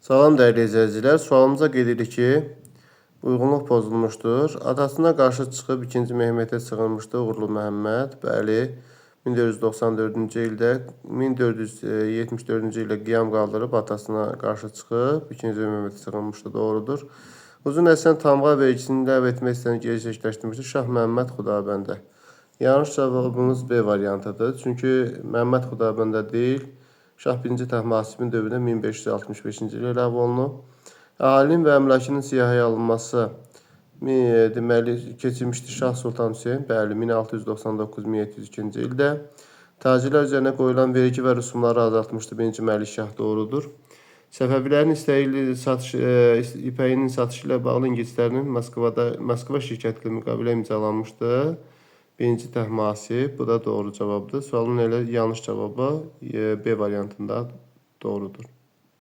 Salam dəyərli izləyicilər, sualımıza qeyd edirik ki, uyğunluq pozulmuşdur. Atasına qarşı çıxıb 2-ci Mehmetə sığınmışdı Uğurlu Məhəmməd. Bəli, 1494-cü ildə, 1474-cü ildə qiyam qaldırıb atasına qarşı çıxıb 2-ci Mehmetə sığınmışdı, doğrudur. Uzun Həsən tamğa vergisini ləğv etmək istəyən gerçəkləşdirmişdir Şah Məhəmməd Xudabəndə. Yanlış cavabımız B variantıdır. Çünki Məhəmməd Xudabəndə deyil, Şah 1-ci Təhmasibin dövründə 1565-ci ildə ləğv olunub. Əhalinin və əmlakının siyahıya alınması deməli keçirmişdir Şah Sultan Hüseyn. Bəli, 1699-1702-ci ildə. Tacirlər üzərinə qoyulan vergi və rüsumları azaltmışdı 1-ci Məlikşah, doğrudur. Səfəvilərin ipəyinin satışı ilə bağlı ingilislərinin Moskva şirkəti ilə müqavilə imzalanmışdı. 1-ci Təhmasib, bu da doğru cavabdır. Sualın elə yanlış cavabı B variantında doğrudur.